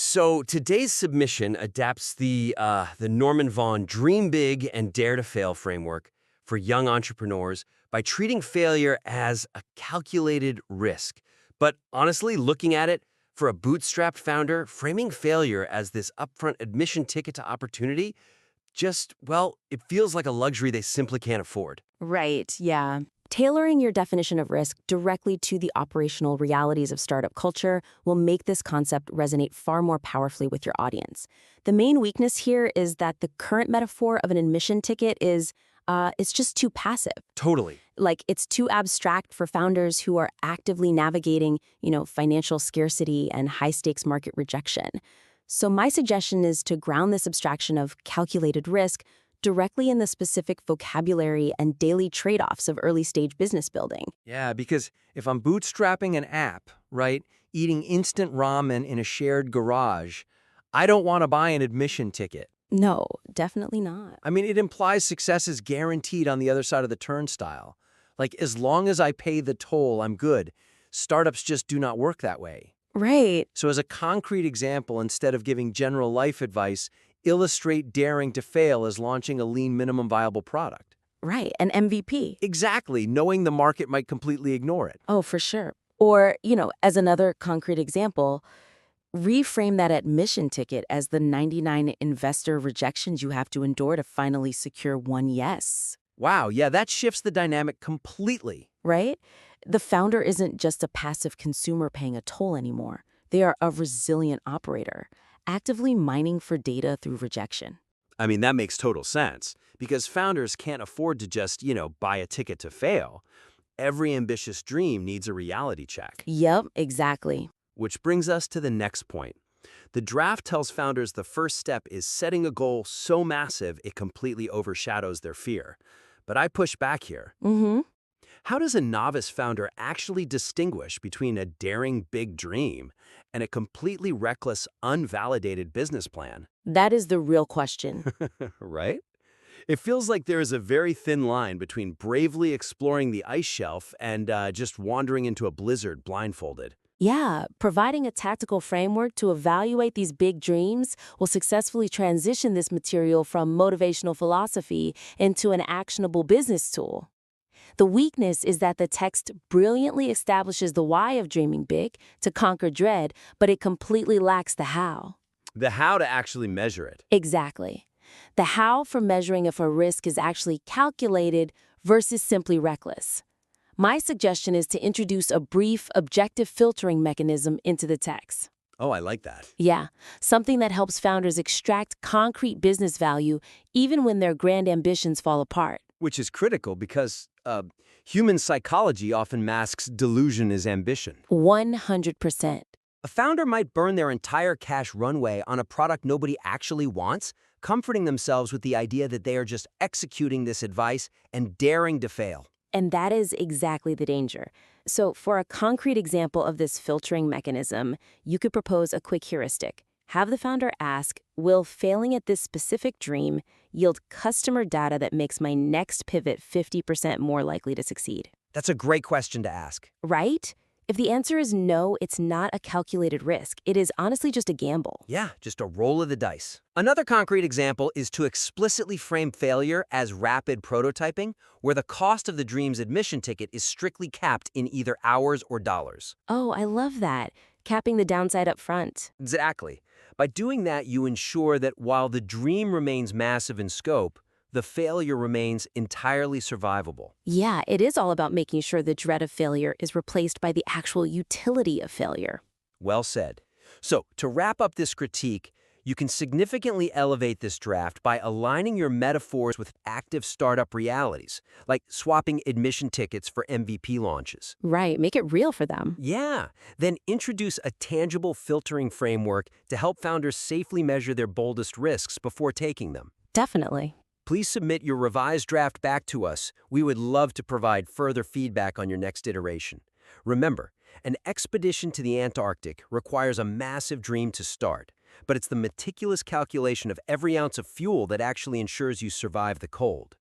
So today's submission adapts the Norman Vaughan Dream Big and Dare to Fail framework for young entrepreneurs by treating failure as a calculated risk. But honestly, looking at it, for a bootstrapped founder, framing failure as this upfront admission ticket to opportunity it feels like a luxury they simply can't afford. Right, yeah. Tailoring your definition of risk directly to the operational realities of startup culture will make this concept resonate far more powerfully with your audience. The main weakness here is that the current metaphor of an admission ticket is it's just too passive. Totally. Like, it's too abstract for founders who are actively navigating, financial scarcity and high-stakes market rejection. So my suggestion is to ground this abstraction of calculated risk directly in the specific vocabulary and daily trade-offs of early-stage business building. Yeah, because if I'm bootstrapping an app, right, eating instant ramen in a shared garage, I don't want to buy an admission ticket. No, definitely not. I mean, it implies success is guaranteed on the other side of the turnstile. Like, as long as I pay the toll, I'm good. Startups just do not work that way. Right. So as a concrete example, instead of giving general life advice, illustrate daring to fail as launching a lean minimum viable product. Right, an MVP. Exactly, knowing the market might completely ignore it. Oh, for sure. Or, as another concrete example, reframe that admission ticket as the 99 investor rejections you have to endure to finally secure one yes. Wow, yeah, that shifts the dynamic completely. Right? The founder isn't just a passive consumer paying a toll anymore. They are a resilient operator, actively mining for data through rejection. I mean, that makes total sense, because founders can't afford to just, buy a ticket to fail. Every ambitious dream needs a reality check. Yep, exactly. Which brings us to the next point. The draft tells founders the first step is setting a goal so massive it completely overshadows their fear. But I push back here. How does a novice founder actually distinguish between a daring big dream and a completely reckless, unvalidated business plan? That is the real question. Right? It feels like there is a very thin line between bravely exploring the ice shelf and just wandering into a blizzard blindfolded. Yeah, providing a tactical framework to evaluate these big dreams will successfully transition this material from motivational philosophy into an actionable business tool. The weakness is that the text brilliantly establishes the why of dreaming big to conquer dread, but it completely lacks the how. The how to actually measure it. Exactly. The how for measuring if a risk is actually calculated versus simply reckless. My suggestion is to introduce a brief, objective filtering mechanism into the text. Oh, I like that. Yeah, something that helps founders extract concrete business value even when their grand ambitions fall apart. Which is critical because human psychology often masks delusion as ambition. 100%. A founder might burn their entire cash runway on a product nobody actually wants, comforting themselves with the idea that they are just executing this advice and daring to fail. And that is exactly the danger. So for a concrete example of this filtering mechanism, you could propose a quick heuristic. Have the founder ask, will failing at this specific dream yield customer data that makes my next pivot 50% more likely to succeed? That's a great question to ask. Right? If the answer is no, it's not a calculated risk. It is honestly just a gamble. Yeah, just a roll of the dice. Another concrete example is to explicitly frame failure as rapid prototyping, where the cost of the dream's admission ticket is strictly capped in either hours or dollars. Oh, I love that. Capping the downside up front. Exactly. By doing that, you ensure that while the dream remains massive in scope, the failure remains entirely survivable. Yeah, it is all about making sure the dread of failure is replaced by the actual utility of failure. Well said. So, to wrap up this critique, you can significantly elevate this draft by aligning your metaphors with active startup realities, like swapping admission tickets for MVP launches. Right, make it real for them. Yeah. Then introduce a tangible filtering framework to help founders safely measure their boldest risks before taking them. Definitely. Please submit your revised draft back to us. We would love to provide further feedback on your next iteration. Remember, an expedition to the Antarctic requires a massive dream to start, but it's the meticulous calculation of every ounce of fuel that actually ensures you survive the cold.